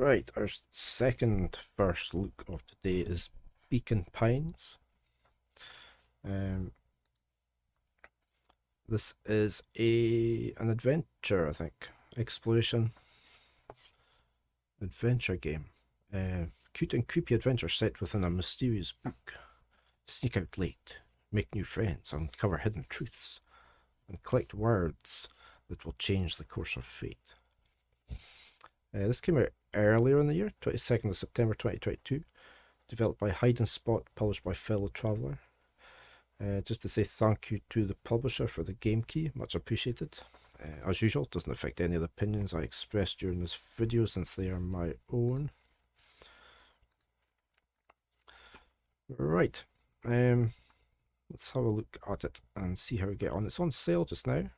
Right, our second first look of today is Beacon Pines. This is an adventure, I think, exploration adventure game. Cute and creepy adventure set within a mysterious book. Sneak out late, make new friends, uncover hidden truths, and collect words that will change the course of fate. This came out earlier in the year, 22nd of September 2022, developed by Hide and Spot, published by Fellow Traveller. Just to say thank you to the publisher for the game key, much appreciated. As usual, doesn't affect any of the opinions I expressed during this video since they are my own. Right, let's have a look at it and see how we get on. It's on sale just now.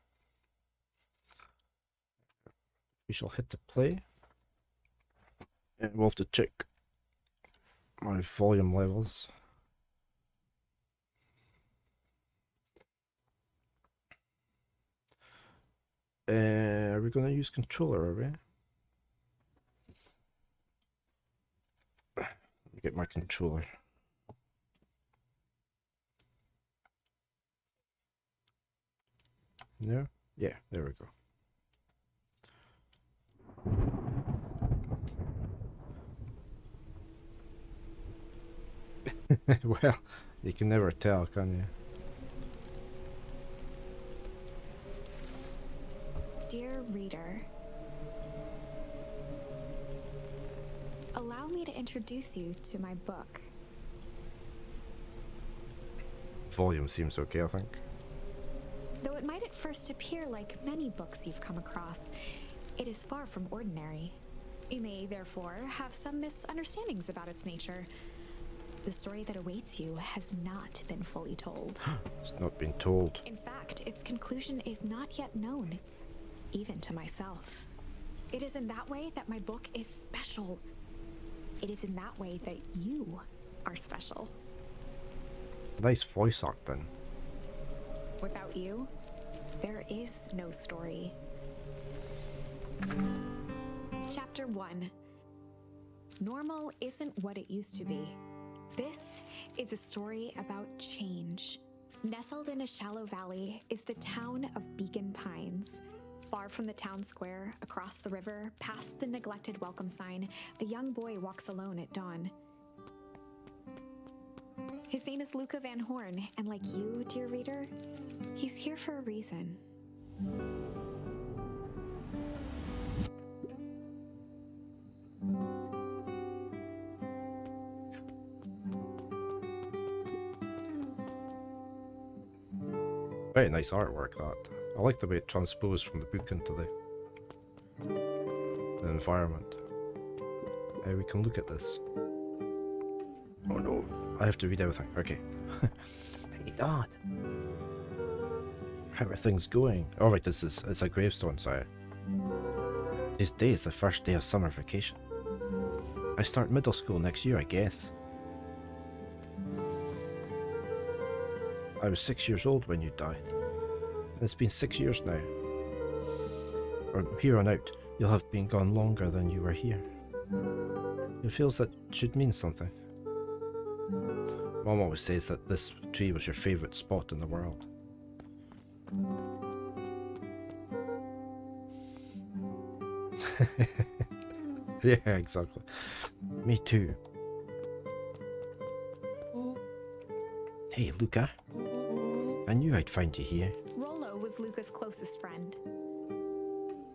We shall hit the play. And we'll have to check my volume levels. Are we going to use controller, are we? Let me get my controller. No? Yeah, there we go. Well, you can never tell, can you? Dear reader, allow me to introduce you to my book. Volume seems okay, I think. Though it might at first appear like many books you've come across, it is far from ordinary. You may, therefore, have some misunderstandings about its nature. The story that awaits you has not been fully told. It's not been told. In fact, its conclusion is not yet known, even to myself. It is in that way that my book is special. It is in that way that you are special. Nice voice acting. Without you, there is no story. Chapter 1. Normal isn't what it used to be. This is a story about change. Nestled in a shallow valley is the town of Beacon Pines. Far from the town square, across the river, past the neglected welcome sign, a young boy walks alone at dawn. His name is Luca Van Horn, and like you, dear reader, he's here for a reason. Very nice artwork, that. I like the way it transposed from the book into the environment. We can look at this. Oh no, I have to read everything. Okay. Hey Dad. How are things going? Oh right, it's a gravestone, sorry. This day is the first day of summer vacation. I start middle school next year, I guess. I was 6 years old when you died. And it's been 6 years now. From here on out, you'll have been gone longer than you were here. It feels that should mean something. Mom always says that this tree was your favourite spot in the world. Yeah, exactly. Me too. Hey, Luca. I knew I'd find you here. Rollo was Luca's closest friend.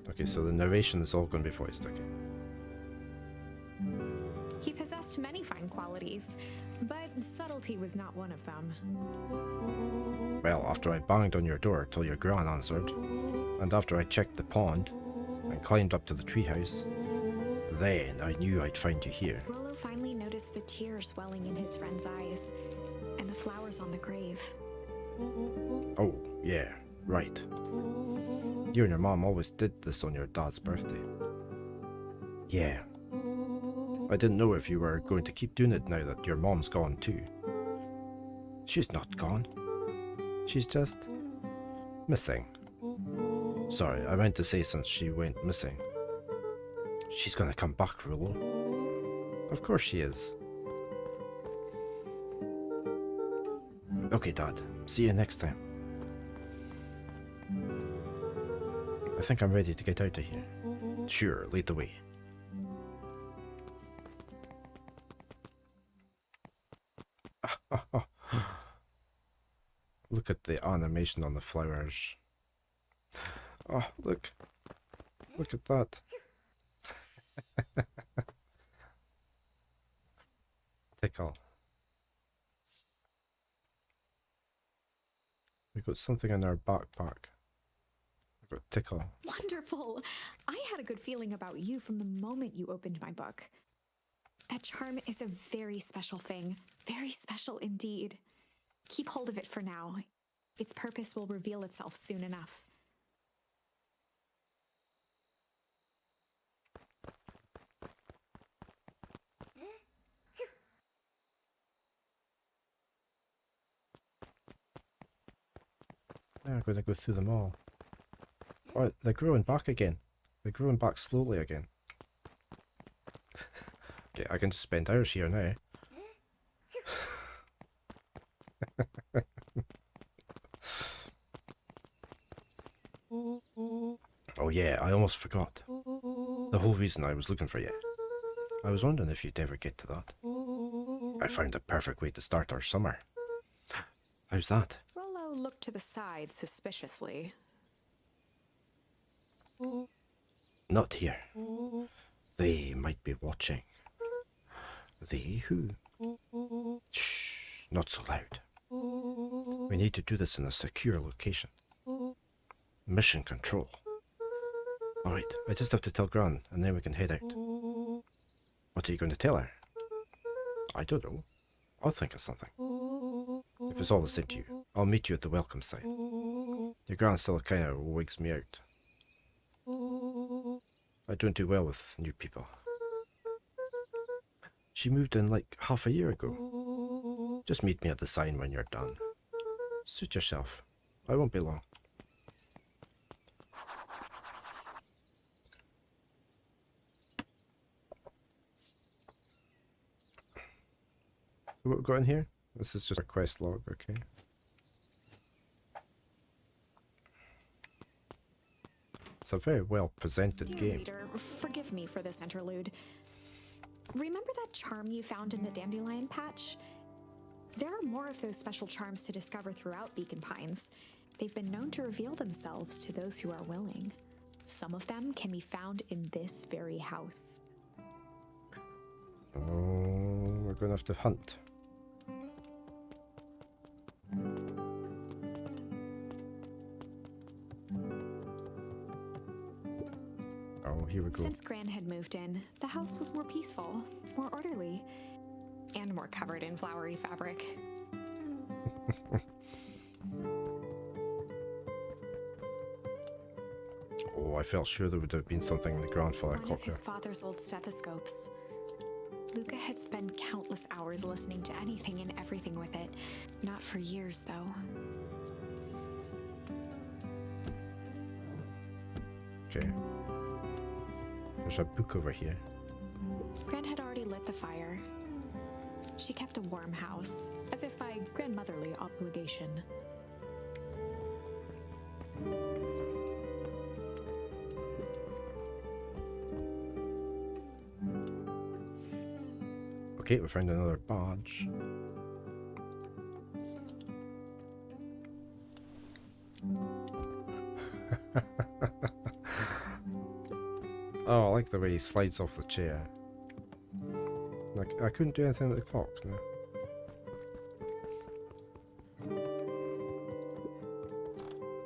Okay, so the narration is all going to be voiced, okay. He possessed many fine qualities, but subtlety was not one of them. Well, after I banged on your door till your gran answered, and after I checked the pond and climbed up to the treehouse, then I knew I'd find you here. Rollo finally noticed the tears welling in his friend's eyes, and the flowers on the grave. Oh, yeah, right. You and your mom always did this on your dad's birthday. Yeah. I didn't know if you were going to keep doing it now that your mom's gone too. She's not gone. She's just missing. Sorry, I meant to say since she went missing. She's gonna come back, Rollo. Of course she is. Okay, Dad. See you next time. I think I'm ready to get out of here. Sure, lead the way. Look at the animation on the flowers. Oh, look. Look at that. Tickle. We got something in our backpack. We got Tickle. Wonderful! I had a good feeling about you from the moment you opened my book. That charm is a very special thing. Very special indeed. Keep hold of it for now. Its purpose will reveal itself soon enough. Now I'm going to go through them all. Oh, they're growing back again. They're growing back slowly again. Okay, I can just spend hours here now. Oh yeah, I almost forgot. The whole reason I was looking for you. I was wondering if you'd ever get to that. I found a perfect way to start our summer. How's that? Rollo looked to the side suspiciously. Not here. They might be watching. They who? Shh, not so loud. We need to do this in a secure location. Mission control. Alright, I just have to tell Gran, and then we can head out. What are you going to tell her? I don't know. I'll think of something. If it's all the same to you, I'll meet you at the welcome sign. Your Gran still kind of wigs me out. I don't do well with new people. She moved in like half a year ago. Just meet me at the sign when you're done. Suit yourself. I won't be long. What we got in here? This is just a quest log, okay. It's a very well presented Dear game. reader, forgive me for this interlude. Remember that charm you found in the dandelion patch? There are more of those special charms to discover throughout Beacon Pines. They've been known to reveal themselves to those who are willing. Some of them can be found in this very house. Oh, we're gonna have to hunt. Oh, here we go. Since Gran had moved in, the house was more peaceful, more orderly, and more covered in flowery fabric. Oh, I felt sure there would have been something in the grandfather One clock of his there. father's old stethoscopes. Luca had spent countless hours listening to anything and everything with it. Not for years, though. Okay. There's a book over here. Gran had already lit the fire. She kept a warm house, as if by grandmotherly obligation. Okay, we found another badge. Oh, I like the way he slides off the chair. Like, I couldn't do anything at the clock, no.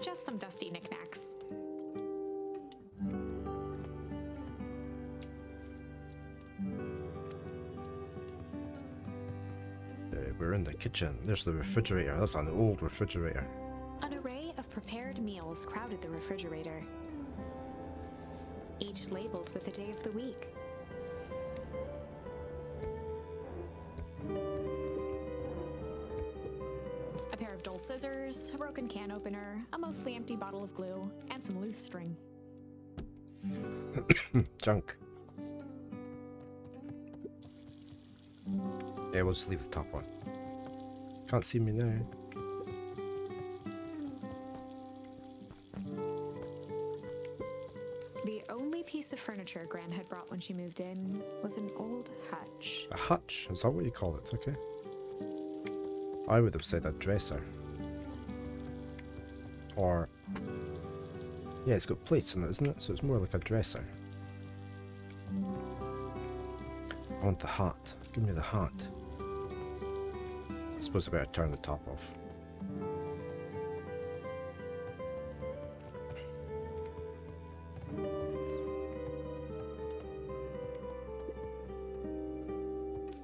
Just some dusty knickknacks. We're in the kitchen. There's the refrigerator. That's an old refrigerator. An array of prepared meals crowded the refrigerator, each labeled with the day of the week. A pair of dull scissors, a broken can opener, a mostly empty bottle of glue, and some loose string. Junk. Yeah, we'll just leave the top one. Can't see me now. The only piece of furniture Gran had brought when she moved in was an old hutch. A hutch? Is that what you call it? Okay. I would have said a dresser. Or... yeah, it's got plates in it, isn't it? So it's more like a dresser. I want the hat. Give me the hat. I suppose I better turn the top off.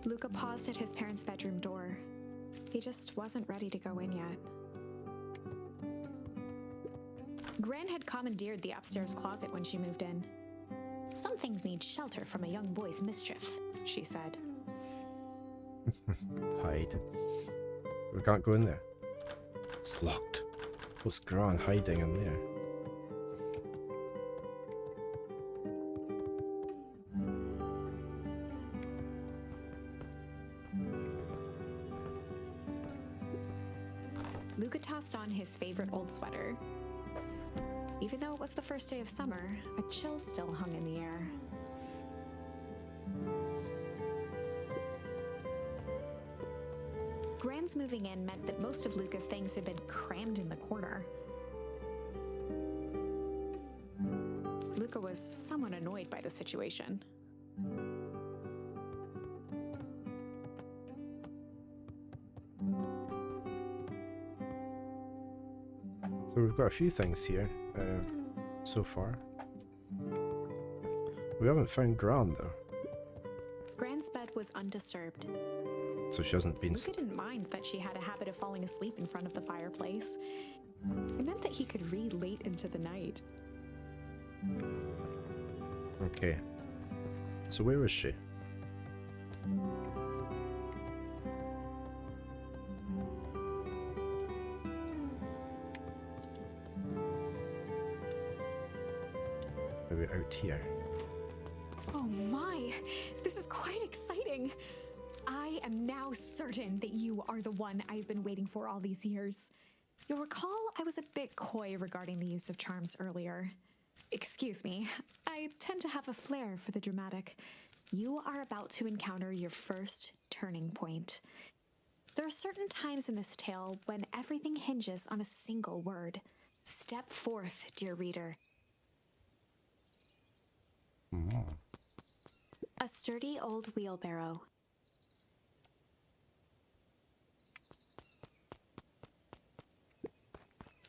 Luca paused at his parents' bedroom door. He just wasn't ready to go in yet. Gran had commandeered the upstairs closet when she moved in. Some things need shelter from a young boy's mischief, she said. Hide. We can't go in there. It's locked. What's Gran hiding in there? Luca tossed on his favorite old sweater. Even though it was the first day of summer, a chill still hung in the air. Gran's moving in meant that most of Luca's things had been crammed in the corner. Luca was somewhat annoyed by the situation. So we've got a few things here so far. We haven't found Gran though. Gran's bed was undisturbed. So she hasn't been... Luca didn't mind that she had a habit of falling asleep in front of the fireplace. It meant that he could read late into the night. Okay. So where was she? Maybe out here. Oh my, this is quite exciting. I am now certain that you are the one I've been waiting for all these years. You'll recall I was a bit coy regarding the use of charms earlier. Excuse me, I tend to have a flair for the dramatic. You are about to encounter your first turning point. There are certain times in this tale when everything hinges on a single word. Step forth, dear reader. A sturdy old wheelbarrow.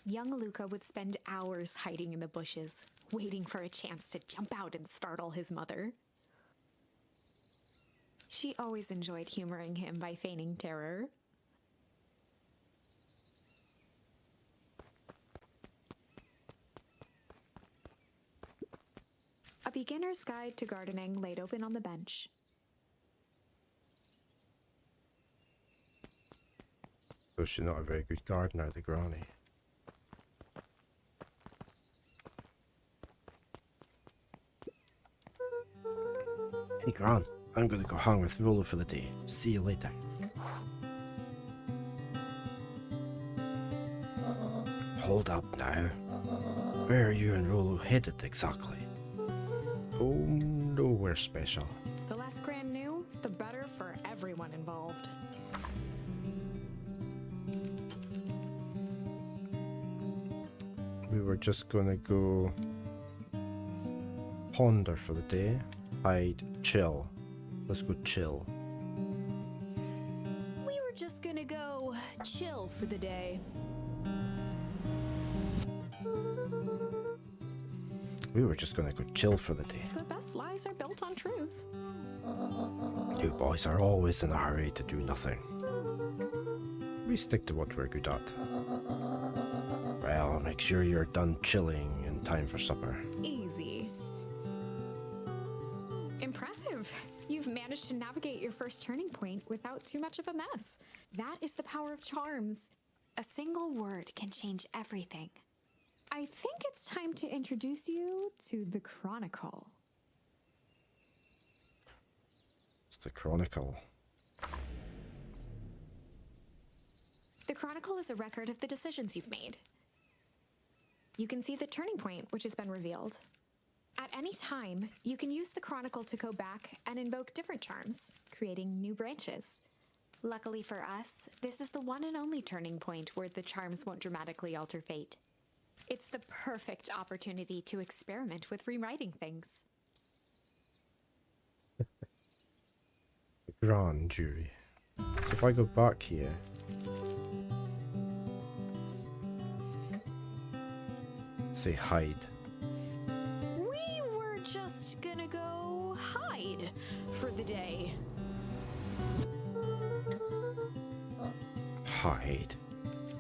Young Luca would spend hours hiding in the bushes, waiting for a chance to jump out and startle his mother. She always enjoyed humoring him by feigning terror. A beginner's guide to gardening laid open on the bench. So she's not a very good gardener, the granny. Hey Gran, I'm gonna go hang with Rollo for the day. See you later. Hold up now. Where are you and Rollo headed exactly? Oh, nowhere special. The less Gran knew, the better for everyone involved. We were just gonna go ponder for the day. Hide, chill. Let's go chill. We were just gonna go chill for the day. We were just gonna go chill for the day. The best lies are built on truth. You boys are always in a hurry to do nothing. We stick to what we're good at. Well, make sure you're done chilling in time for supper. Easy. Impressive. You've managed to navigate your first turning point without too much of a mess. That is the power of charms. A single word can change everything. I think it's time to introduce you to the Chronicle. It's the Chronicle. The Chronicle is a record of the decisions you've made. You can see the turning point which has been revealed. At any time, you can use the Chronicle to go back and invoke different charms, creating new branches. Luckily for us, this is the one and only turning point where the charms won't dramatically alter fate. It's the perfect opportunity to experiment with rewriting things. The grand jury. So if I go back here... say hide. We were just gonna go hide for the day. Hide.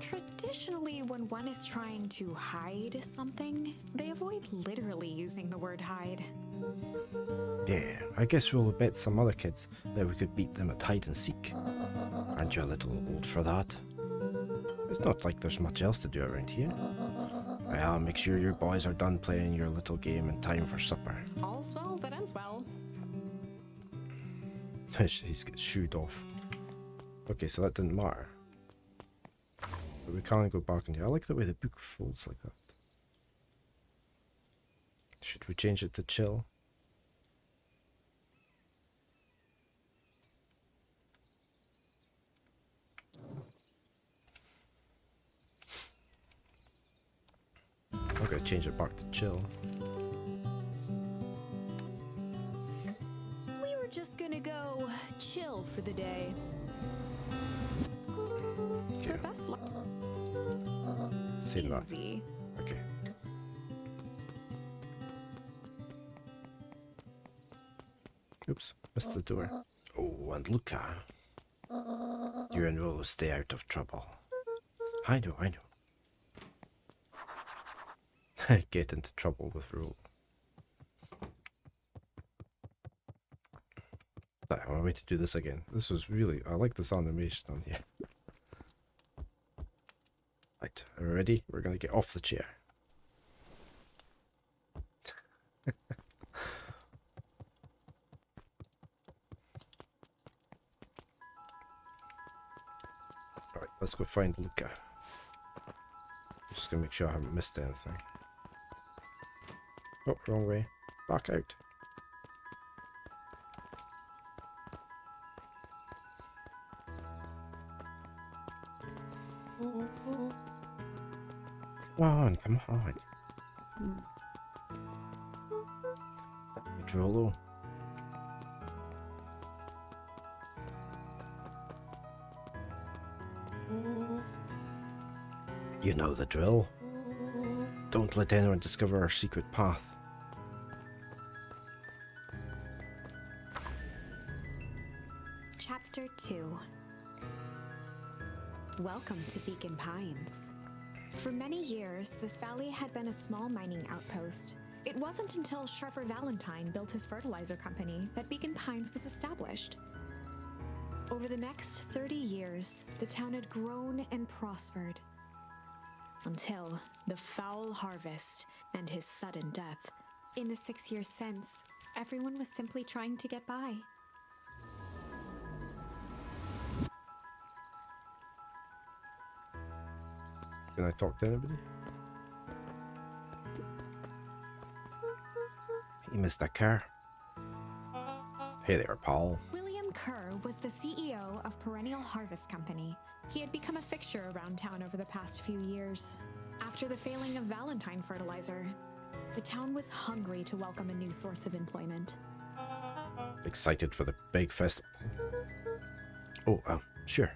Traditionally, when one is trying to hide something, they avoid literally using the word hide. Yeah, I guess we'll bet some other kids that we could beat them at hide and seek. Aren't you a little old for that? It's not like there's much else to do around here. Well, make sure your boys are done playing your little game in time for supper. All's well that ends well. He gets shooed off. Okay, so that didn't matter. But we can't go back in here. I like the way the book folds like that. Should we change it to chill? I'm gonna change it back to chill. We were just gonna go chill for the day. Okay, Best luck. same that. Easy. Okay. Oops, missed the door. Oh, and Luca. You and Rolo stay out of trouble. I know. Get into trouble with Rolo. I want to wait to do this again. This was really... I like this animation on here. Right, are we ready? We're going to get off the chair. Alright, let's go find Luca. Just gonna make sure I haven't missed anything. Oh, wrong way. Back out. Come on. Rolo. You know the drill. Don't let anyone discover our secret path. Chapter 2. Welcome to Beacon Pines. For many years, this valley had been a small mining outpost. It wasn't until Sharper Valentine built his fertilizer company that Beacon Pines was established. Over the next 30 years, the town had grown and prospered. Until the foul harvest and his sudden death. In the 6 years since, everyone was simply trying to get by. Can I talk to anybody? Hey, Mr. Kerr. Hey there, Paul. William Kerr was the CEO of Perennial Harvest Company. He had become a fixture around town over the past few years. After the failing of Valentine Fertilizer, the town was hungry to welcome a new source of employment. Excited for the big festival? Oh, sure.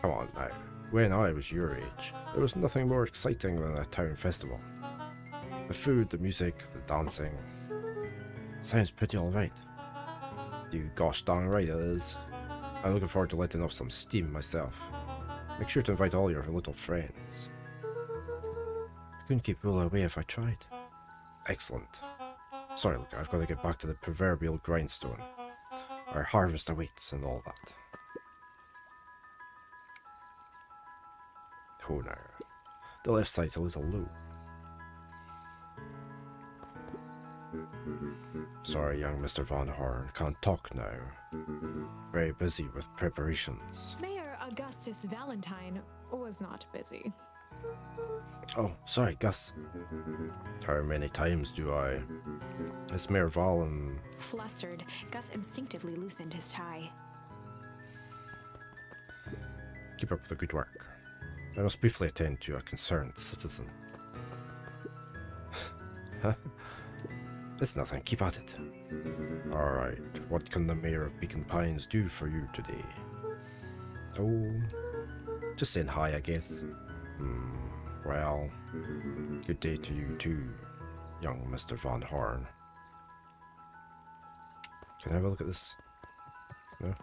Come on now. When I was your age, there was nothing more exciting than a town festival. The food, the music, the dancing. Sounds pretty alright. You gosh darn right it is. I'm looking forward to letting off some steam myself. Make sure to invite all your little friends. I couldn't keep Rolo away if I tried. Excellent. Sorry, look, I've got to get back to the proverbial grindstone. Our harvest awaits and all that. Oh no. The left side's a little low. Sorry, young Mr. Von Horn, can't talk now. Very busy with preparations. Mayor Augustus Valentine was not busy. Oh, sorry, Gus. How many times do I... It's Mayor Valen. Flustered, Gus instinctively loosened his tie. Keep up the good work. I must briefly attend to a concerned citizen. Huh? It's nothing, keep at it. Alright, what can the Mayor of Beacon Pines do for you today? Oh, just saying hi, I guess. Well, good day to you too, young Mr. Von Horn. Can I have a look at this? No?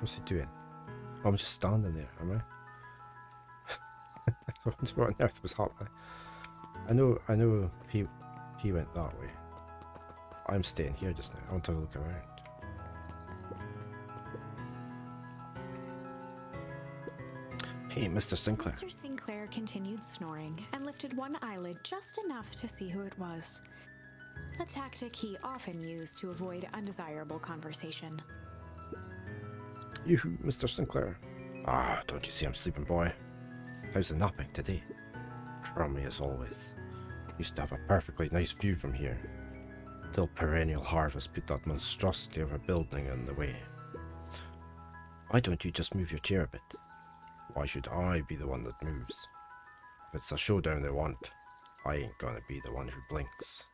What's he doing? Oh, I'm just standing there, am I? I wonder what on earth was happening. I know he went that way. I'm staying here just now. I want to have a look around. Hey, Mr. Sinclair. Mr. Sinclair continued snoring and lifted one eyelid just enough to see who it was. A tactic he often used to avoid undesirable conversation. You, Mr. Sinclair. Ah, don't you see I'm sleeping, boy? How's the napping today? Crummy as always. Used to have a perfectly nice view from here. Till perennial harvest put that monstrosity of a building in the way. Why don't you just move your chair a bit? Why should I be the one that moves? If it's a showdown they want, I ain't gonna be the one who blinks.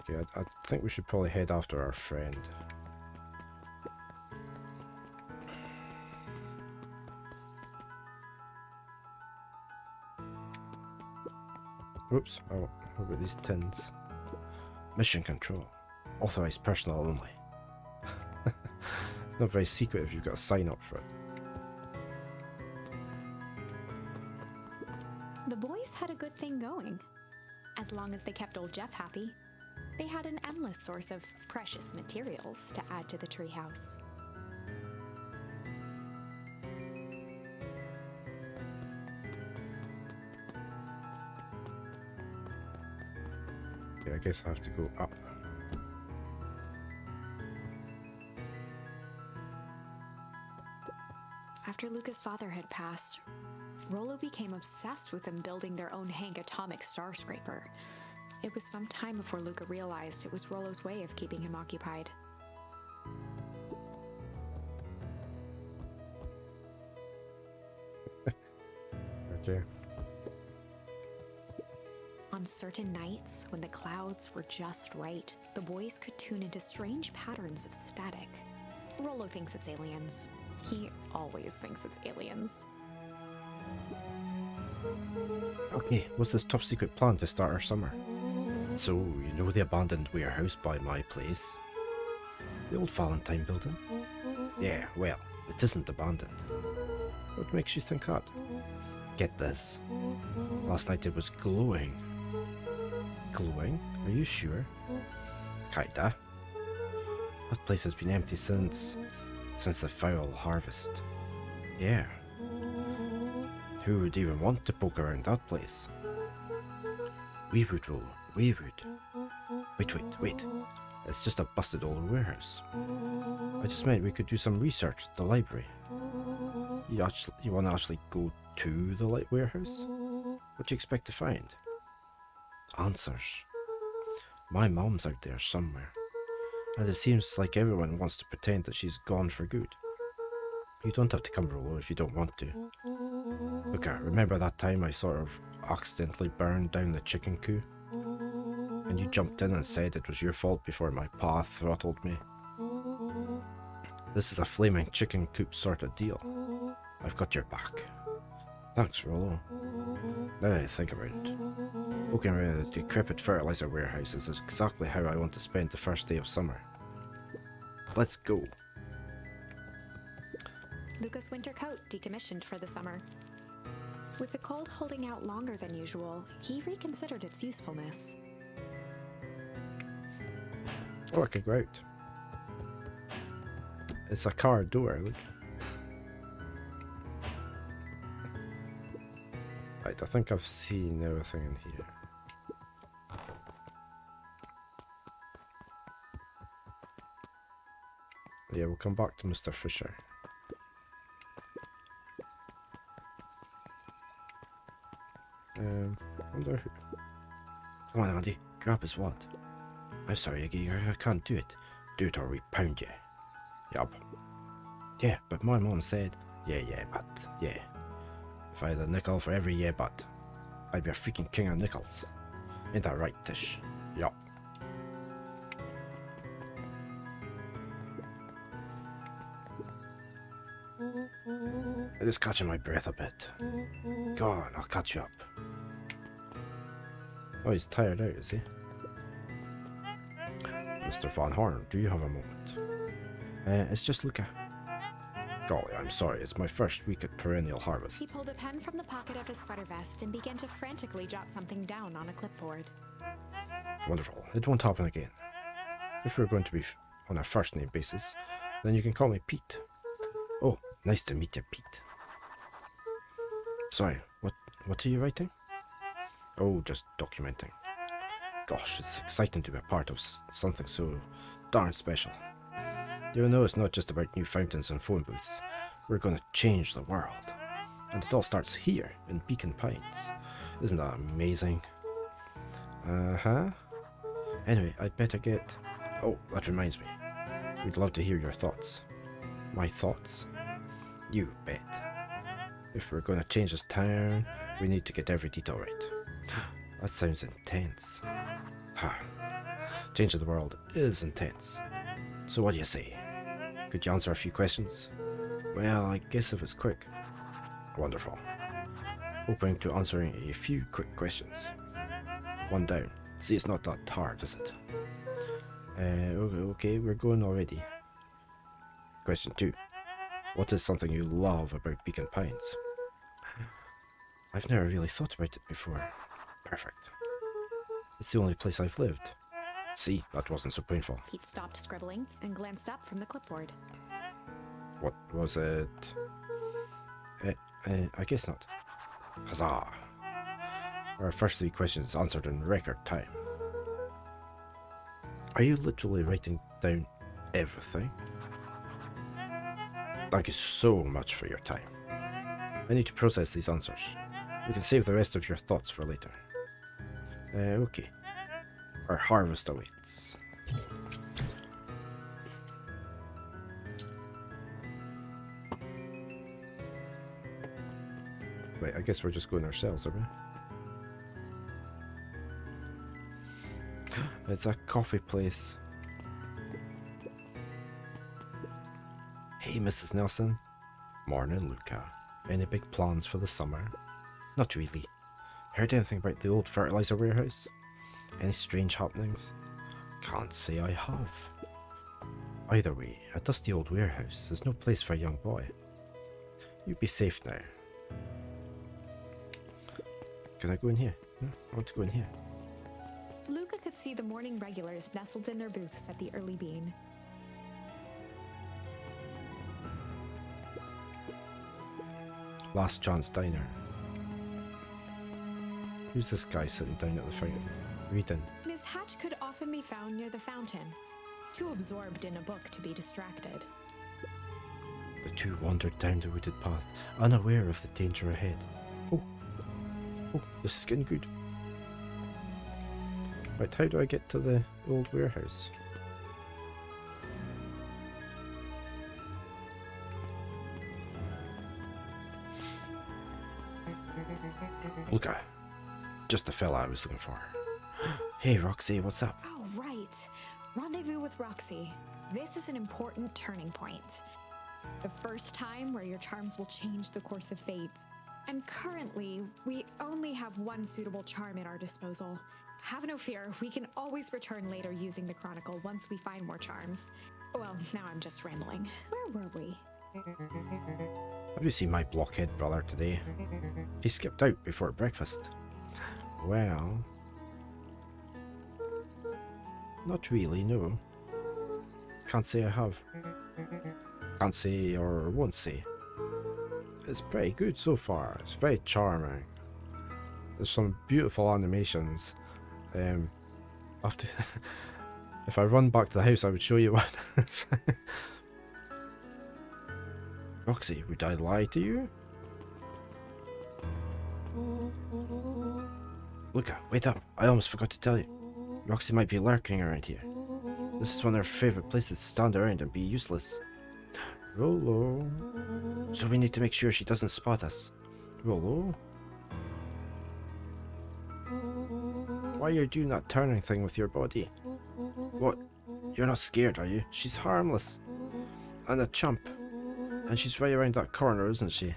Okay, I think we should probably head after our friend. Oops, oh, what about these tins? Mission control. Authorized personnel only. Not very secret if you've got to sign up for it. The boys had a good thing going. As long as they kept old Jeff happy, they had an endless source of precious materials to add to the treehouse. Okay, I guess I have to go up. After Luca's father had passed, Rollo became obsessed with them building their own Hank atomic star scraper. It was some time before Luca realized it was Rollo's way of keeping him occupied. Okay. On certain nights, when the clouds were just right, the boys could tune into strange patterns of static. Rollo thinks it's aliens. He always thinks it's aliens. Okay, what's this top secret plan to start our summer? So, you know the abandoned warehouse by my place? The old Valentine building? Yeah, well, it isn't abandoned. What makes you think that? Get this. Last night it was glowing. Glowing? Are you sure? Kinda. That place has been empty since the foul harvest. Yeah. Who would even want to poke around that place? We would, Rollo. We would. Wait. It's just a busted old warehouse. I just meant we could do some research at the library. You want to actually go to the light warehouse? What do you expect to find? Answers. My mom's out there somewhere, and it seems like everyone wants to pretend that she's gone for good. You don't have to come, Rollo, if you don't want to. Look, remember that time I sort of accidentally burned down the chicken coop? And you jumped in and said it was your fault before my pa throttled me? This is a flaming chicken coop sort of deal. I've got your back. Thanks, Rollo. Now that I think about it, poking around the decrepit fertilizer warehouse is exactly how I want to spend the first day of summer. Let's go. Luca's winter coat decommissioned for the summer. With the cold holding out longer than usual, he reconsidered its usefulness. Oh, I can go out. It's a car door, look. Right, I think I've seen everything in here. Yeah, we'll come back to Mr. Fisher. Wonder who... Come on, Andy. Grab his wad. I'm sorry, Iggy, I can't do it. Do it or we pound you. Yup. Yeah, but my mom said, yeah, but, yeah. If I had a nickel for every yeah, but, I'd be a freaking king of nickels. Ain't that right, Tish? Yup. I'm just catching my breath a bit. Go on, I'll catch you up. Oh, he's tired out, is he? Mr. Van Horn, do you have a moment? It's just Luca. Golly, I'm sorry, it's my first week at Perennial Harvest. He pulled a pen from the pocket of his sweater vest and began to frantically jot something down on a clipboard. Wonderful, it won't happen again. If we're going to be on a first name basis, then you can call me Pete. Oh, nice to meet you, Pete. Sorry, what are you writing? Oh, just documenting. Gosh, it's exciting to be a part of something so darn special. You know, it's not just about new fountains and phone booths. We're going to change the world. And it all starts here, in Beacon Pines. Isn't that amazing? Uh-huh. Anyway, I'd better get... Oh, that reminds me. We'd love to hear your thoughts. My thoughts? You bet. If we're going to change this town, we need to get every detail right. That sounds intense. Ha. Changing the world is intense. So what do you say? Could you answer a few questions? Well, I guess if it's quick. Wonderful. Open to answering a few quick questions. One down. See, it's not that hard, is it? Okay, we're going already. Question 2. What is something you love about Beacon Pines? I've never really thought about it before. Perfect. It's the only place I've lived. See, that wasn't so painful. Pete stopped scribbling and glanced up from the clipboard. What was it? I guess not. Huzzah! Our first 3 questions answered in record time. Are you literally writing down everything? Thank you so much for your time. I need to process these answers. We can save the rest of your thoughts for later. Okay. Our harvest awaits. Wait, I guess we're just going ourselves, are we? It's a coffee place. Hey, Mrs. Nelson. Morning, Luca. Any big plans for the summer? Not really. Heard anything about the old fertilizer warehouse? Any strange happenings? Can't say I have. Either way, a dusty old warehouse is no place for a young boy. You be safe now. Can I go in here? No, I want to go in here. Luca could see the morning regulars nestled in their booths at the Early Bean. Last Chance Diner. Who's this guy sitting down at the fountain, reading? Miss Hatch could often be found near the fountain, too absorbed in a book to be distracted. The two wandered down the wooded path, unaware of the danger ahead. Oh, this is getting good. Right, how do I get to the old warehouse? Luca, just the fella I was looking for. Hey, Roxy, what's up? Oh, right. Rendezvous with Roxy. This is an important turning point. The first time where your charms will change the course of fate. And currently, we only have one suitable charm at our disposal. Have no fear, we can always return later using the Chronicle once we find more charms. Well, now I'm just rambling. Where were we? Have you seen my blockhead brother today? He skipped out before breakfast. Well... Not really, no. Can't say I have. Can't say or won't say. It's pretty good so far. It's very charming. There's some beautiful animations. After if I run back to the house, I would show you one. Roxy, would I lie to you? Luca, wait up. I almost forgot to tell you. Roxy might be lurking around here. This is one of her favorite places to stand around and be useless. Rolo. So we need to make sure she doesn't spot us. Rolo? Why are you doing that turning thing with your body? What? You're not scared, are you? She's harmless. And a chump. And she's right around that corner, isn't she?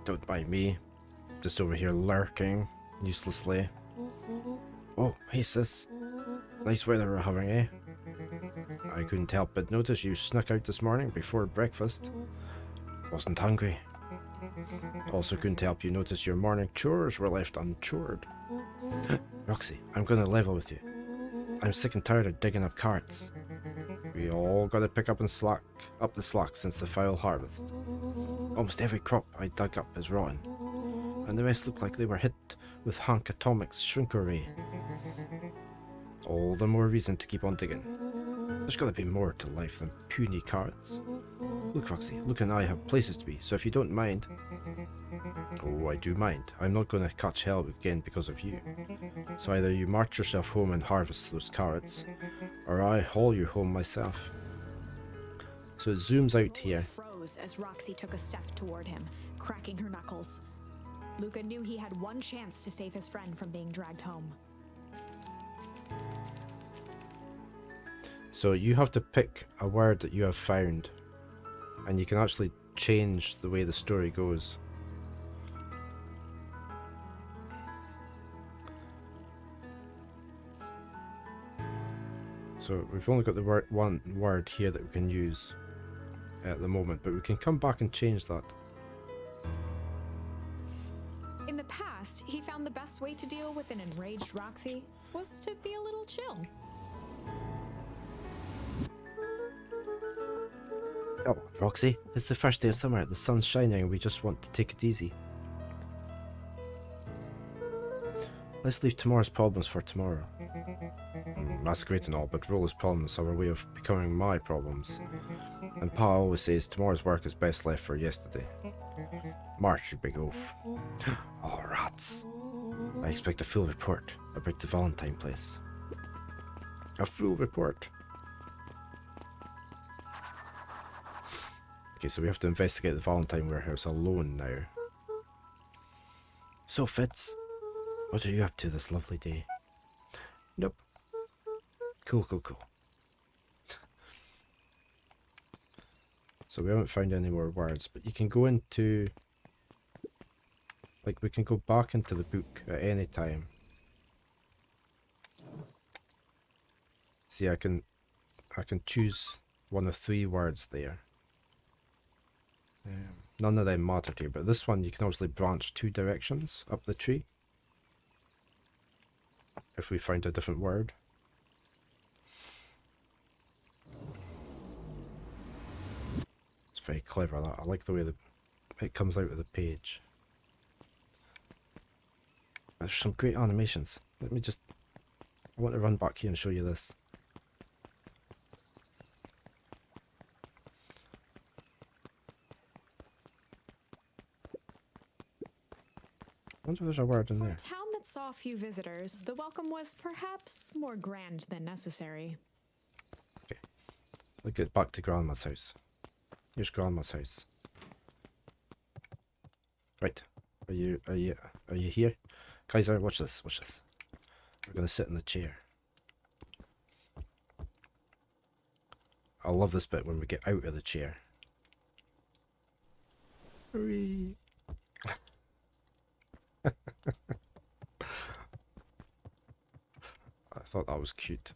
Don't mind me. Just over here lurking, uselessly. Oh, hey sis. Nice weather we're having, eh? I couldn't help but notice you snuck out this morning before breakfast. Wasn't hungry. Also couldn't help you notice your morning chores were left unchored. Roxy, I'm gonna level with you. I'm sick and tired of digging up carrots. We all gotta pick up the slack since the foul harvest. Almost every crop I dug up is rotten, and the rest look like they were hit with Hank Atomic's shrinkery. All the more reason to keep on digging. There's gotta be more to life than puny carrots. Look, Roxy, Luke and I have places to be, so if you don't mind... Oh, I do mind. I'm not gonna catch hell again because of you. So either you march yourself home and harvest those carrots, or I haul you home myself. So it zooms out here. Froze as Roxy took a step toward him, cracking her knuckles. Luca knew he had one chance to save his friend from being dragged home. So you have to pick a word that you have found, and you can actually change the way the story goes. So we've only got the one word here that we can use at the moment, but we can come back and change that. In the past, he found the best way to deal with an enraged Roxy was to be a little chill. Oh, Roxy, it's the first day of summer, the sun's shining and we just want to take it easy. Let's leave tomorrow's problems for tomorrow. That's great and all, but Rolo's problems have a way of becoming my problems. And Pa always says tomorrow's work is best left for yesterday. March, you big oaf. Oh, rats. I expect a full report about the Valentine place. A full report. Okay, so we have to investigate the Valentine warehouse alone now. So, Fitz, what are you up to this lovely day? Nope. Cool. So we haven't found any more words, but you can go into... Like, we can go back into the book at any time. See, I can choose one of 3 words there. None of them mattered here, but this one you can obviously branch 2 directions up the tree. If we find a different word. It's very clever, that. I like the way it comes out of the page. There's some great animations. Let me just... I want to run back here and show you this. I wonder if there's a word in For there. a town that saw a few visitors, the welcome was perhaps more grand than necessary. Okay. Let's get back to Grandma's house. Here's Grandma's house. Right. Are you here? Kaiser, watch this. We're gonna sit in the chair. I love this bit when we get out of the chair. Hooray. I thought that was cute.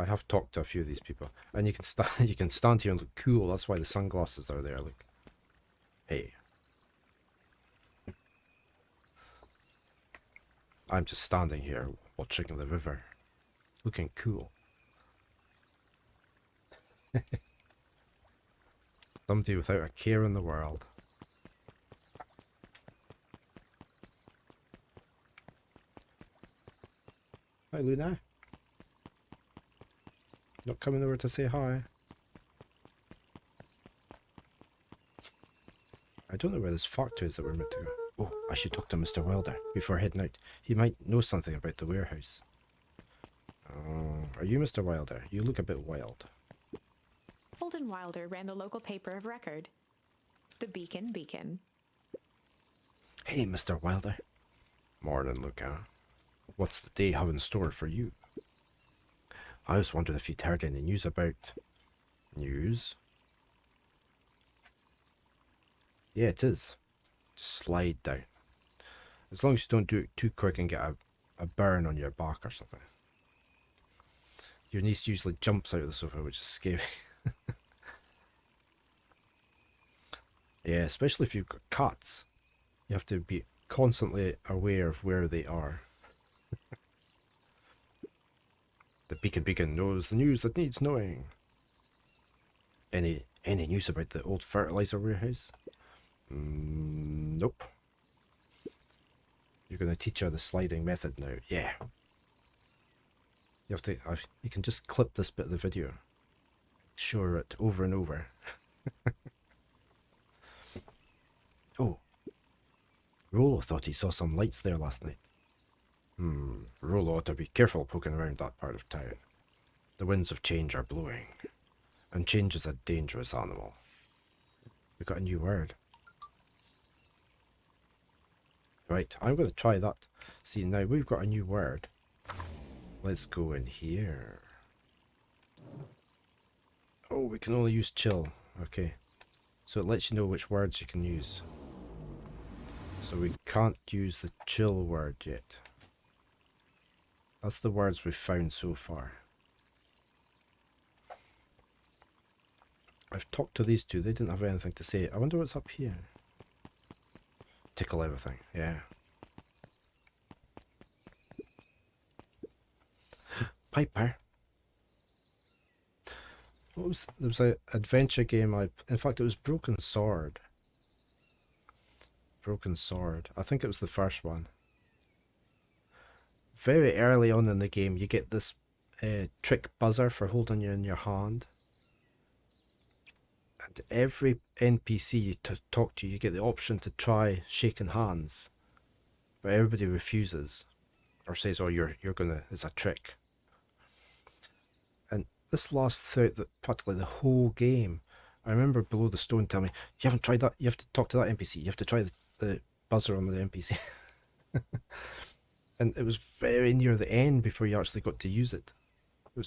I have talked to a few of these people, and you can stand you can stand here and look cool. That's why the sunglasses are there. Look, hey, I'm just standing here watching the river, looking cool. Somebody without a care in the world. Hi, Luna. Not coming over to say hi. I don't know where this factory is that we're meant to go. Oh, I should talk to Mr. Wilder before heading out. He might know something about the warehouse. Oh, are you Mr. Wilder? You look a bit wild. Holden Wilder ran the local paper of record, the Beacon. Hey, Mr. Wilder. Morning, Luca. What's the day have in store for you? I was wondering if you'd heard any news about... News? Yeah, it is. Just slide down. As long as you don't do it too quick and get a burn on your back or something. Your niece usually jumps out of the sofa, which is scary. Yeah, especially if you've got cats. You have to be constantly aware of where they are. The Beacon knows the news that needs knowing. Any news about the old fertilizer warehouse? Nope. You're going to teach her the sliding method now. Yeah. You have to. You can just clip this bit of the video. Show her it over and over. Oh. Rollo thought he saw some lights there last night. Rollo ought to be careful poking around that part of town. The winds of change are blowing. And change is a dangerous animal. We got a new word. Right, I'm going to try that. See, now we've got a new word. Let's go in here. Oh, we can only use chill. Okay. So it lets you know which words you can use. So we can't use the chill word yet. That's the words we've found so far. I've talked to these two. They didn't have anything to say. I wonder what's up here. Tickle everything. Yeah. Piper. What was... There was an adventure game in fact, it was Broken Sword. Broken Sword. I think it was the first one. Very early on in the game, you get this trick buzzer for holding you in your hand. And every NPC to talk to you get the option to try shaking hands. But everybody refuses. Or says, oh, you're gonna... It's a trick. And this lasts throughout practically the whole game. I remember Below the Stone telling me, you haven't tried that, you have to talk to that NPC, you have to try the buzzer on the NPC. And it was very near the end before you actually got to use it.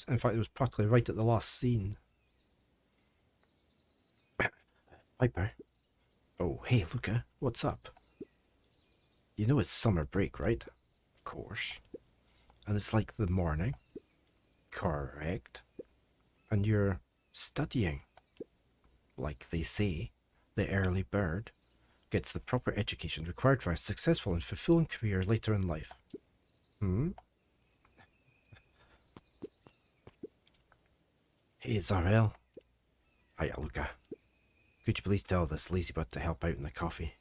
In fact, it was practically right at the last scene. Piper. Oh, hey, Luca, what's up? You know it's summer break, right? Of course. And it's like the morning. Correct. And you're studying. Like they say, the early bird gets the proper education required for a successful and fulfilling career later in life. Hey, Zarel. Hiya, Luca. Could you please tell this lazybutt to help out in the coffee?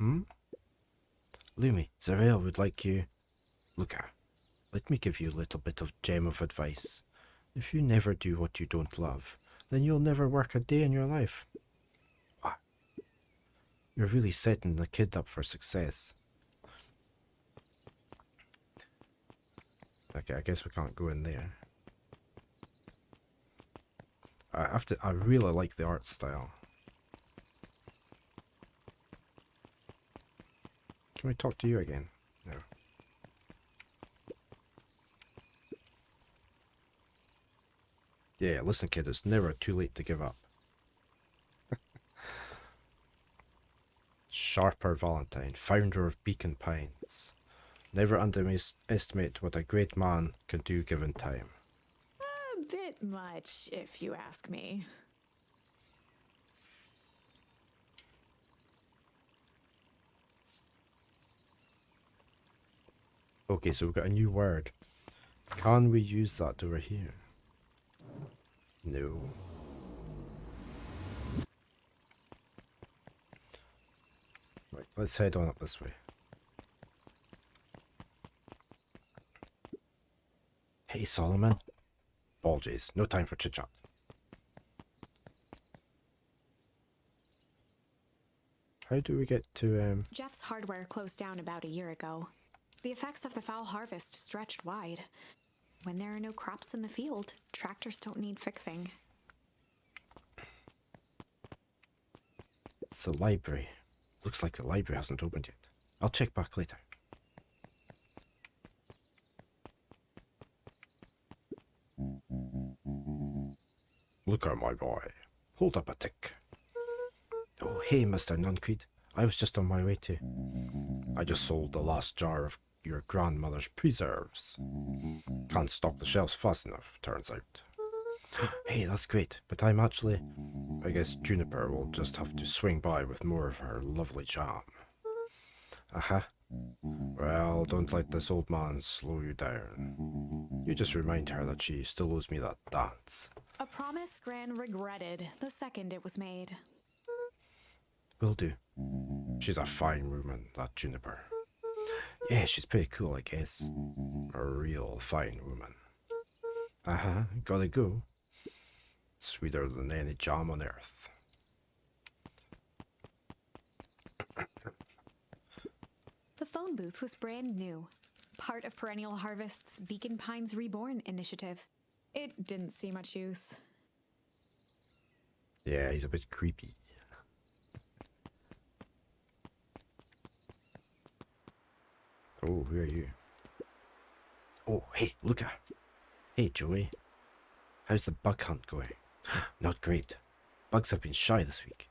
Lumi, Zarel would like you... Luca, let me give you a little bit of gem of advice. If you never do what you don't love, then you'll never work a day in your life. What? You're really setting the kid up for success. Okay, I guess we can't go in there. I really like the art style. Can we talk to you again? No. Yeah, listen kid, it's never too late to give up. Sharper Valentine, founder of Beacon Pines. Never underestimate what a great man can do given time. bit much, if you ask me. Okay, so we've got a new word. Can we use that over here? No. Right, let's head on up this way. Hey, Solomon. Baldies, no time for chit-chat. How do we get to, Jeff's hardware closed down about a year ago. The effects of the foul harvest stretched wide. When there are no crops in the field, tractors don't need fixing. It's the library. Looks like the library hasn't opened yet. I'll check back later. Look at my boy. Hold up a tick. Oh, hey, Mr. Nuncreed. I was just on my way to... I just sold the last jar of your grandmother's preserves. Can't stock the shelves fast enough, turns out. Hey, that's great, but I'm actually... I guess Juniper will just have to swing by with more of her lovely jam. Uh-huh. Well, don't let this old man slow you down. You just remind her that she still owes me that dance. A promise Gran regretted the second it was made. Will do. She's a fine woman, that Juniper. Yeah, she's pretty cool, I guess. A real fine woman. Uh-huh, gotta go. Sweeter than any jam on earth. The phone booth was brand new, part of Perennial Harvest's Beacon Pines Reborn initiative. It didn't see much use. Yeah, he's a bit creepy. Oh, who are you? Oh, hey, Luca. Hey, Joey. How's the bug hunt going? Not great. Bugs have been shy this week.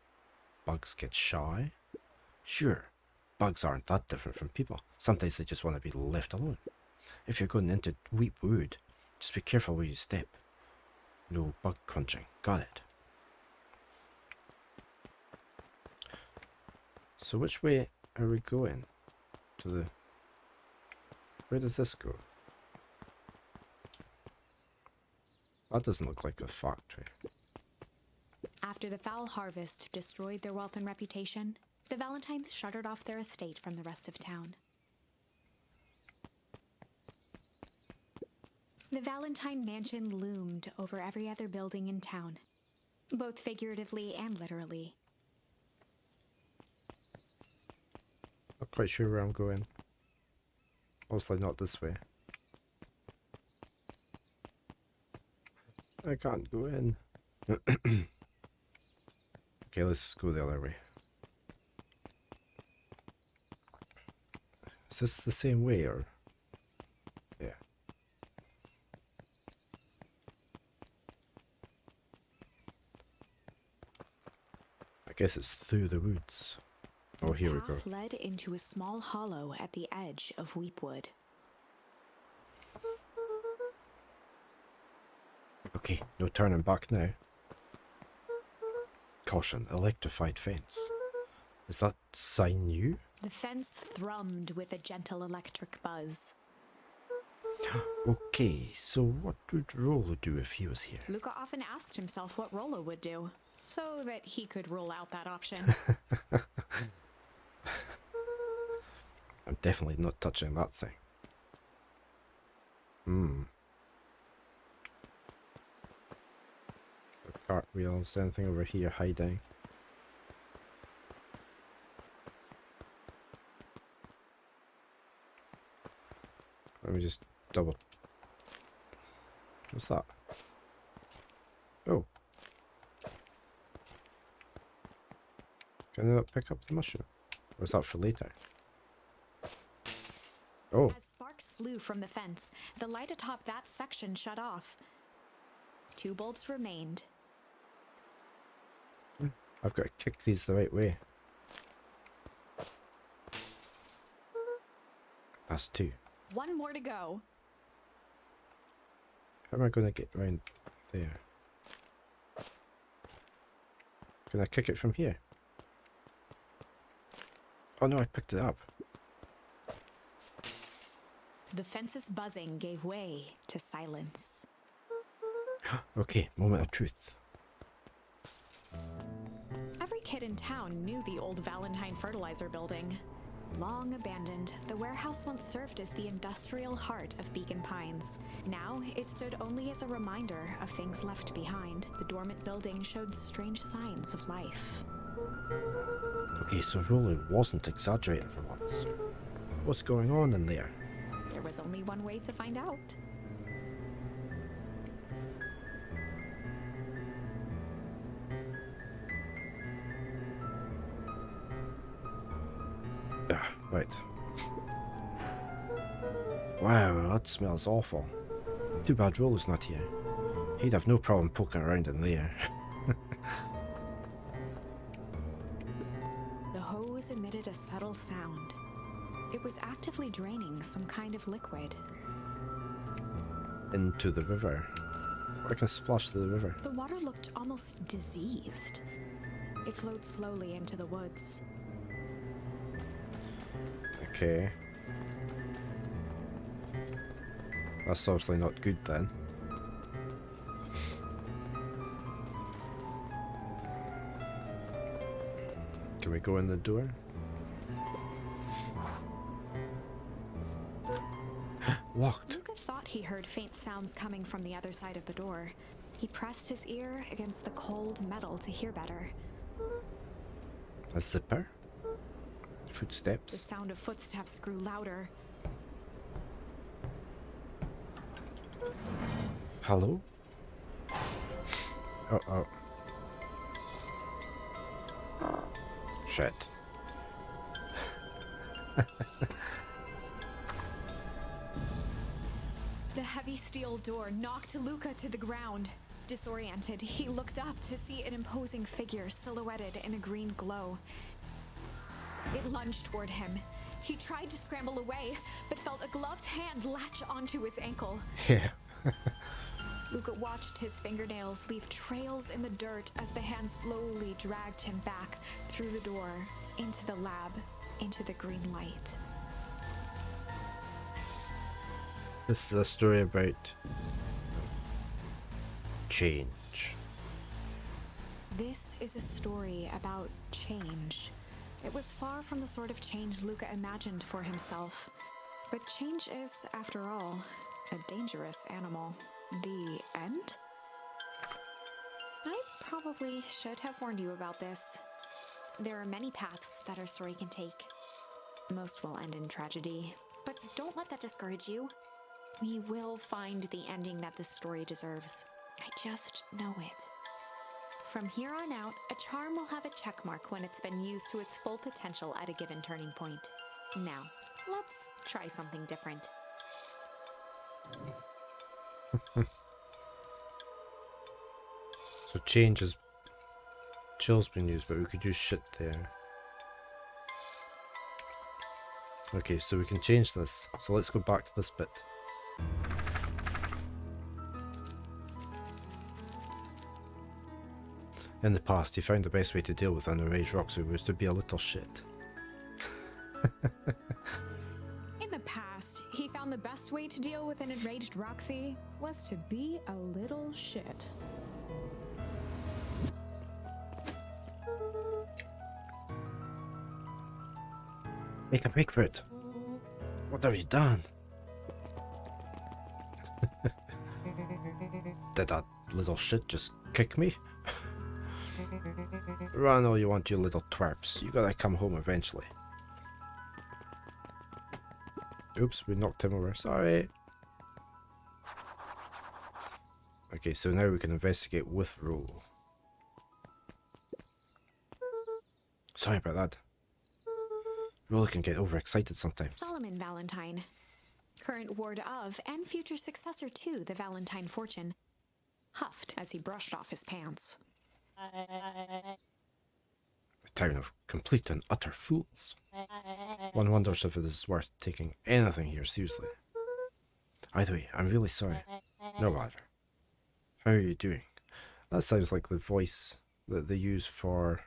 Bugs get shy? Sure. Bugs aren't that different from people. Sometimes they just want to be left alone. If you're going into Weepwood, just be careful where you step. No bug crunching. Got it. So which way are we going? To the... Where does this go? That doesn't look like a factory. After the foul harvest destroyed their wealth and reputation, the Valentines shuttered off their estate from the rest of town. The Valentine mansion loomed over every other building in town, both figuratively and literally. Not quite sure where I'm going. Obviously not this way. I can't go in. Okay, let's go the other way. Is this the same way or? Yeah. I guess it's through the woods. Oh, here we go. The path led into a small hollow at the edge of Weepwood. Okay, no turning back now. Caution, electrified fence. Is that sign new? The fence thrummed with a gentle electric buzz. Okay, so what would Rollo do if he was here? Luca often asked himself what Rollo would do, so that he could rule out that option. I'm definitely not touching that thing. Cartwheels, anything over here hiding? Let me just double... What's that? Oh. Can I not pick up the mushroom? Or is that for later? Oh. As sparks flew from the fence, the light atop that section shut off. 2 bulbs remained. I've got to kick these the right way. That's 2. 1 more to go. How am I going to get around? There. Can I kick it from here? Oh no, I picked it up. The fence's buzzing gave way to silence. Okay, moment of truth. Every kid in town knew the old Valentine Fertilizer Building. Long abandoned, the warehouse once served as the industrial heart of Beacon Pines. Now, it stood only as a reminder of things left behind. The dormant building showed strange signs of life. Okay, so Rolly wasn't exaggerating for once. What's going on in there? There was only one way to find out. Ah, right. Wow, that smells awful. Too bad Rollo's not here. He'd have no problem poking around in there. The hose emitted a subtle sound. It was actively draining some kind of liquid. Into the river. I can splash to the river. The water looked almost diseased. It flowed slowly into the woods. Okay. That's obviously not good then. Can we go in the door? Locked. Luca thought he heard faint sounds coming from the other side of the door. He pressed his ear against the cold metal to hear better. A zipper? The Footsteps? sound of footsteps grew louder. Hello? Uh-oh. Shit. The heavy steel door knocked Luca to the ground. Disoriented, he looked up to see an imposing figure silhouetted in a green glow. It lunged toward him. He tried to scramble away, but felt a gloved hand latch onto his ankle. Yeah. Luca watched his fingernails leave trails in the dirt as the hand slowly dragged him back through the door, into the lab, into the green light. This is a story about change. This is a story about change. It was far from the sort of change Luca imagined for himself. But change is, after all, a dangerous animal. The end? I probably should have warned you about this. There are many paths that our story can take. Most will end in tragedy, but don't let that discourage you. We will find the ending that this story deserves. I just know it. From here on out, a charm will have a check mark when it's been used to its full potential at a given turning point. Now, let's try something different. So change is... Chill's been used, but we could use shit there. Okay, so we can change this. So let's go back to this bit. In the past, he found the best way to deal with an enraged Roxy was to be a little shit. In the past, he found the best way to deal with an enraged Roxy was to be a little shit. Make a break for it. What have you done? Did that little shit just kick me? Run all you want, you little twerps. You gotta come home eventually. Oops, we knocked him over. Sorry. Okay, so now we can investigate with Roll. Sorry about that. Roll can get overexcited sometimes. Solomon Valentine, current ward of and future successor to the Valentine fortune, huffed as he brushed off his pants. A town of complete and utter fools. One wonders if it is worth taking anything here seriously. Either way, I'm really sorry. No matter. How are you doing? That sounds like the voice that they use for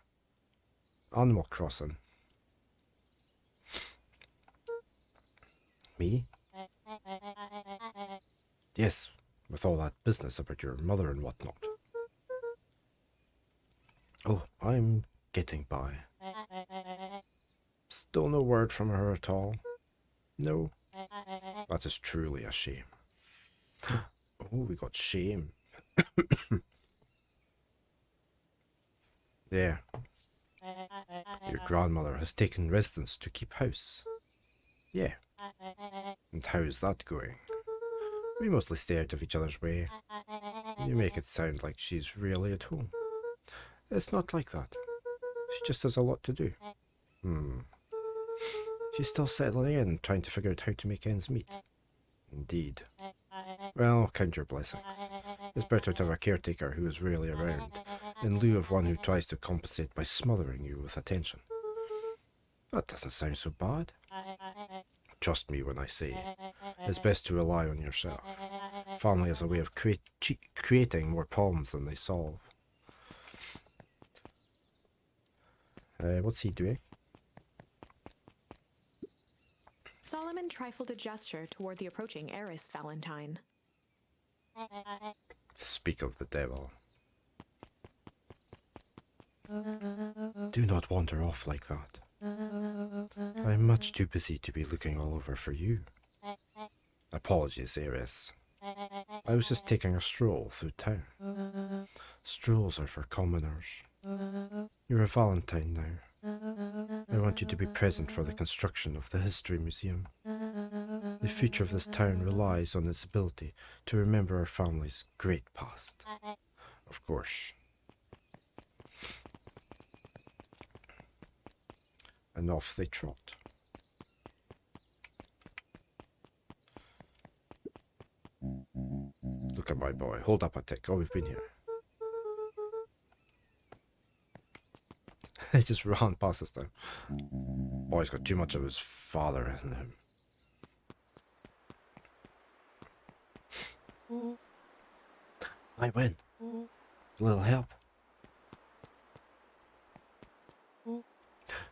Animal Crossing. Me? Yes, with all that business about your mother and whatnot. Oh, I'm getting by. Still no word from her at all. No. That is truly a shame. Oh, we got shame. Yeah. Your grandmother has taken residence to keep house. Yeah. And how's that going? We mostly stay out of each other's way. You make it sound like she's really at home. It's not like that. She just has a lot to do. She's still settling in, trying to figure out how to make ends meet. Indeed. Well, count your blessings. It's better to have a caretaker who is rarely around, in lieu of one who tries to compensate by smothering you with attention. That doesn't sound so bad. Trust me when I say it's best to rely on yourself. Family has a way of creating more problems than they solve. What's he doing? Solomon trifled a gesture toward the approaching heiress Valentine. Speak of the devil. Do not wander off like that. I'm much too busy to be looking all over for you. Apologies, heiress. I was just taking a stroll through town. Strolls are for commoners. You're a Valentine now. I want you to be present for the construction of the History Museum. The future of this town relies on its ability to remember our family's great past. Of course. And off they trot. Look at my boy. Hold up a tick. Oh, we've been here. He just ran past us now. Boy's got too much of his father in him. I win. A little help.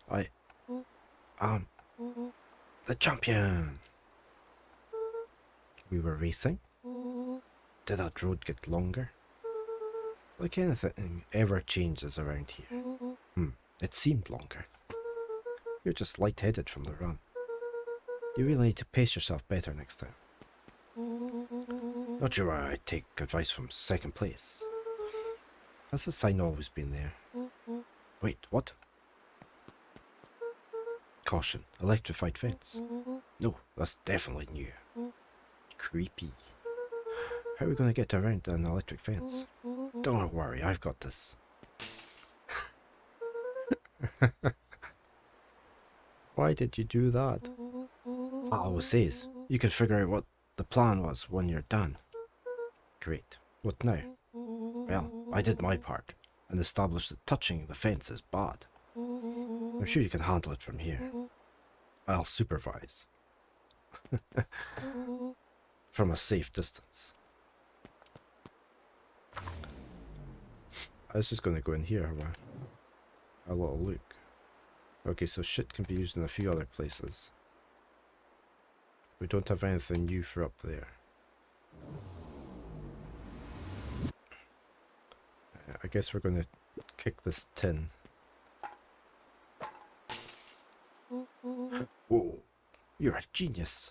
I am the champion. We were racing. Did that road get longer? Like anything ever changes around here. It seemed longer. You're just lightheaded from the run. You really need to pace yourself better next time. Not sure why I'd take advice from second place. Has the sign always been there? Wait, what? Caution, electrified fence. No, that's definitely new. Creepy. How are we going to get around an electric fence? Don't worry, I've got this. Why did you do that? I always says, you can figure out what the plan was when you're done. Great. What now? Well, I did my part and established that touching the fence is bad. I'm sure you can handle it from here. I'll supervise. From a safe distance. I was just going to go in here, have a little look. Okay, so shit can be used in a few other places. We don't have anything new for up there. I guess we're going to kick this tin. Whoa, you're a genius.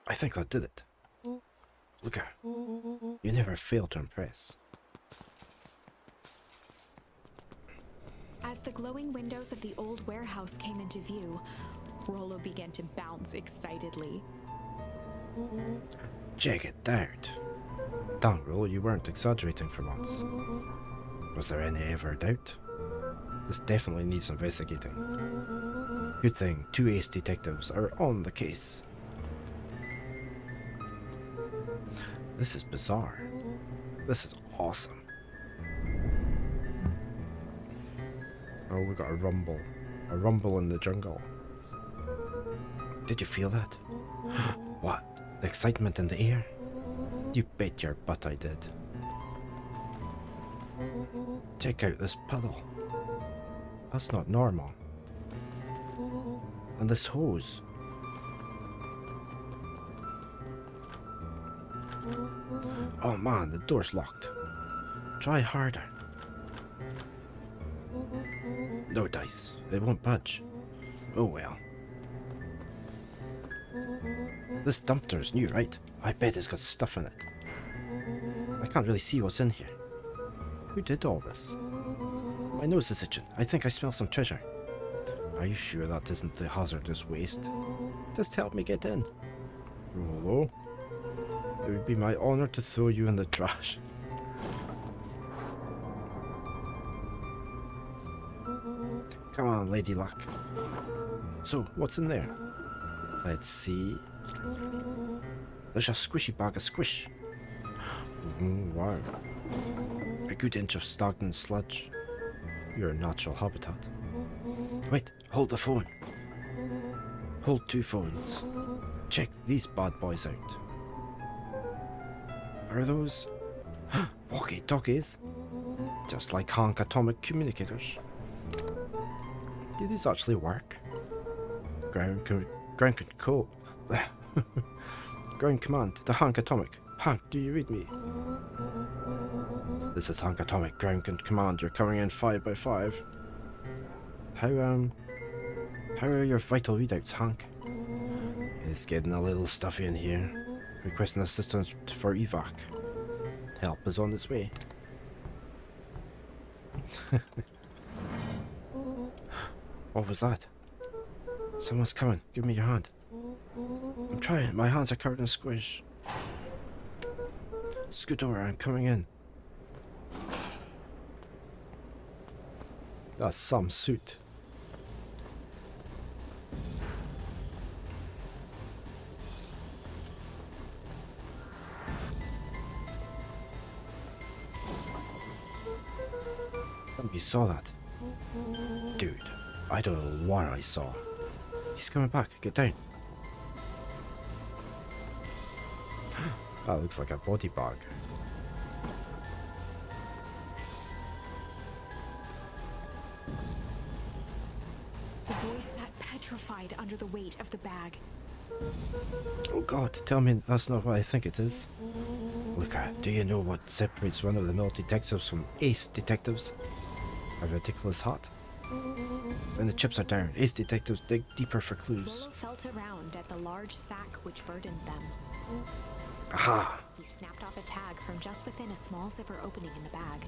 I think that did it. Look at her. You never fail to impress. As the glowing windows of the old warehouse came into view, Rollo began to bounce excitedly. Check it out. Damn, Rollo, you weren't exaggerating for once. Was there any ever doubt? This definitely needs investigating. Good thing 2 ace detectives are on the case. This is bizarre. This is awesome. Oh, we got a rumble. A rumble in the jungle. Did you feel that? What? The excitement in the air? You bet your butt I did. Check out this puddle. That's not normal. And this hose. Oh man, the door's locked. Try harder. No dice. It won't budge. Oh well. This dumpster's new, right? I bet it's got stuff in it. I can't really see what's in here. Who did all this? My nose is itching. I think I smell some treasure. Are you sure that isn't the hazardous waste? Just help me get in. Rollo. It would be my honor to throw you in the trash. Come on, Lady Luck. So, what's in there? Let's see. There's a squishy bag of squish. Wow. A good inch of stagnant sludge. Your natural habitat. Wait, hold the phone. Hold 2 phones. Check these bad boys out. Are those walkie-talkies? Just like Hank atomic communicators. Do these actually work? Ground command to Hank Atomic. Hank, do you read me? This is Hank Atomic. Ground command. You're coming in 5 by 5. How are your vital readouts, Hank? It's getting a little stuffy in here. Requesting assistance for evac. Help is on its way. What was that? Someone's coming. Give me your hand. I'm trying. My hands are covered in squish. Scoot over. I'm coming in. That's some suit. You saw that? Dude, I don't know what I saw. He's coming back. Get down. That looks like a body bag. The boy sat petrified under the weight of the bag. Oh god, tell me that's not what I think it is. Luca, do you know what separates run-of-the-mill detectives from ace detectives? A ridiculous hat. When the chips are down, ace detectives dig deeper for clues. Rollo felt around at the large sack which burdened them. Aha! He snapped off a tag from just within a small zipper opening in the bag.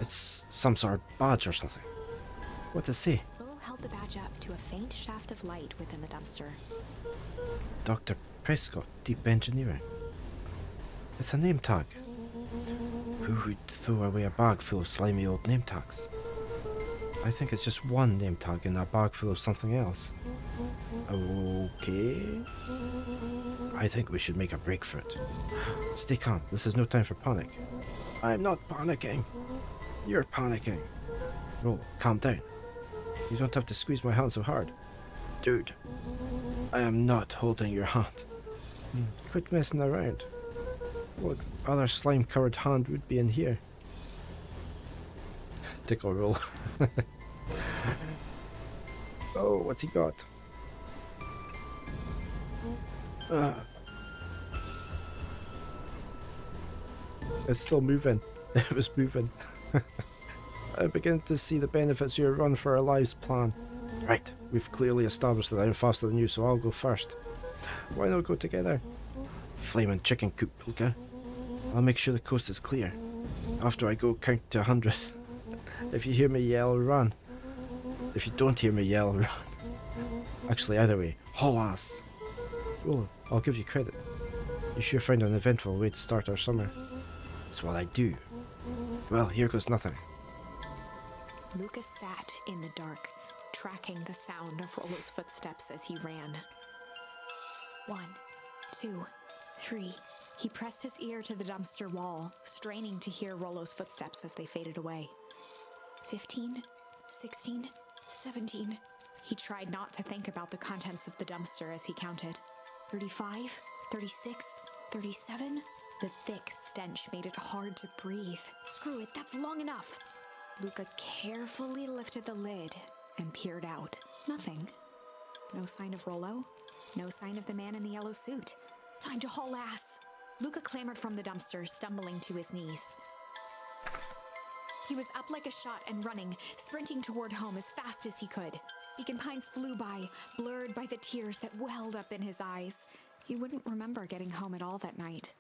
It's some sort of badge or something. What does it say? Rollo held the badge up to a faint shaft of light within the dumpster. Dr. Prescott, Deep Engineering. It's a name tag. Who would throw away a bag full of slimy old name tags? I think it's just one name tag in a bag full of something else. Okay. I think we should make a break for it. Stay calm. This is no time for panic. I'm not panicking. You're panicking. Roll, calm down. You don't have to squeeze my hand so hard. Dude, I am not holding your hand. Quit messing around. What other slime-covered hand would be in here? Tickle roll. Oh, what's he got? It's still moving. It was moving. I'm beginning to see the benefits of your run for our lives plan. Right, we've clearly established that I'm faster than you, so I'll go first. Why not go together? Flaming chicken coop, Luca. I'll make sure the coast is clear. After I go, count to 100. If you hear me yell, run. If you don't hear me yell, run. Actually, either way, haul ass. Well, I'll give you credit. You sure found an eventful way to start our summer. That's what I do. Well, here goes nothing. Lucas sat in the dark, tracking the sound of Rollo's footsteps as he ran. 1, 2, 3. He pressed his ear to the dumpster wall, straining to hear Rollo's footsteps as they faded away. 15, 16, 17. He tried not to think about the contents of the dumpster as he counted. 35, 36, 37. The thick stench made it hard to breathe. Screw it, that's long enough. Luca carefully lifted the lid and peered out. Nothing. No sign of Rollo. No sign of the man in the yellow suit. Time to haul ass. Luca clambered from the dumpster, stumbling to his knees. He was up like a shot and running, sprinting toward home as fast as he could. Beacon Pines flew by, blurred by the tears that welled up in his eyes. He wouldn't remember getting home at all that night.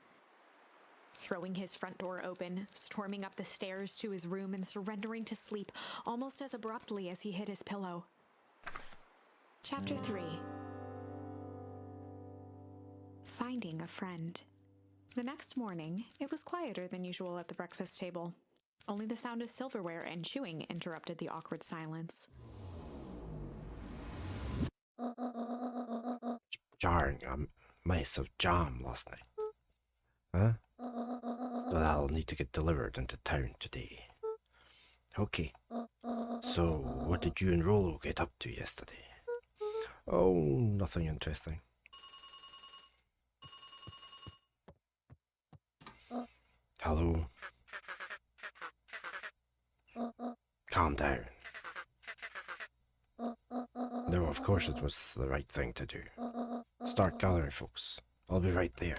Throwing his front door open, storming up the stairs to his room and surrendering to sleep almost as abruptly as he hit his pillow. Chapter 3. Finding a friend. The next morning, it was quieter than usual at the breakfast table. Only the sound of silverware and chewing interrupted the awkward silence. Jarring a mess of jam last night. Huh? So that'll need to get delivered into town today. Okay. So, what did you and Rollo get up to yesterday? Oh, nothing interesting. Hello? Calm down. No, of course it was the right thing to do. Start gathering, folks. I'll be right there.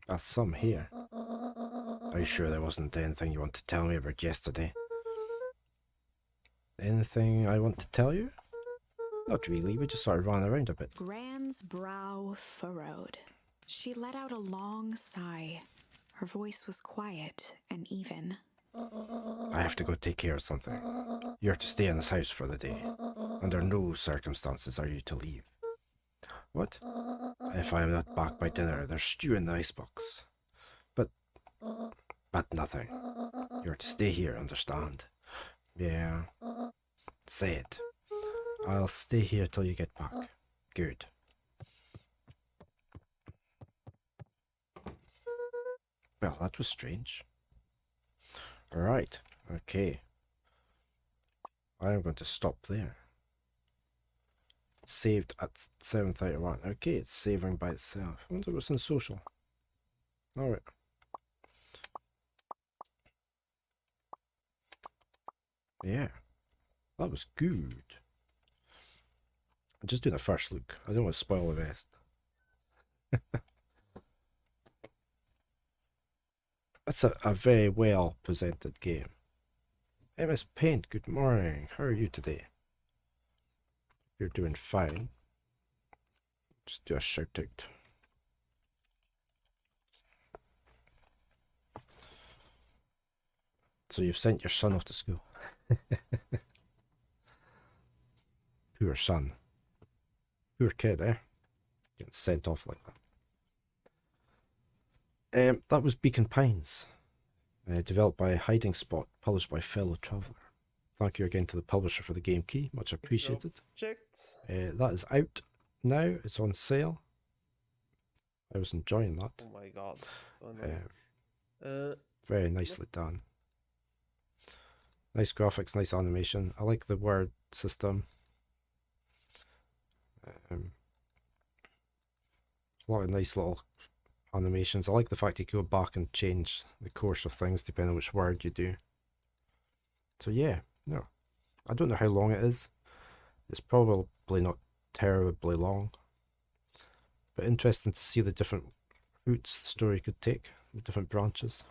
That's some here. Are you sure there wasn't anything you want to tell me about yesterday? Anything I want to tell you? Not really, we just sort of ran around a bit. Gran's brow furrowed. She let out a long sigh. Her voice was quiet and even. I have to go take care of something. You're to stay in this house for the day. Under no circumstances are you to leave. What? If I am not back by dinner, there's stew in the icebox. But nothing. You're to stay here, understand? Yeah. Say it. I'll stay here till you get back. Good. Well, that was strange. Alright, okay. I am going to stop there. Saved at 7:31. Okay, it's saving by itself. I wonder what's in social. Alright. Yeah, that was good. I'm just doing a first look. I don't want to spoil the rest. That's a very well presented game. MS Paint, good morning. How are you today? You're doing fine. Just do a shout out. So you've sent your son off to school. Poor son. Poor kid, eh? Getting sent off like that. That was Beacon Pines, developed by Hiding Spot, published by Fellow Traveller. Thank you again to the publisher for the game key, much appreciated. That is out now, it's on sale. I was enjoying that. Oh my god. So very nicely done. Nice graphics, nice animation. I like the word system. A lot of nice little animations. I like the fact you go back and change the course of things depending on which word you do. So yeah, no. I don't know how long it is. It's probably not terribly long. But interesting to see the different routes the story could take, the different branches.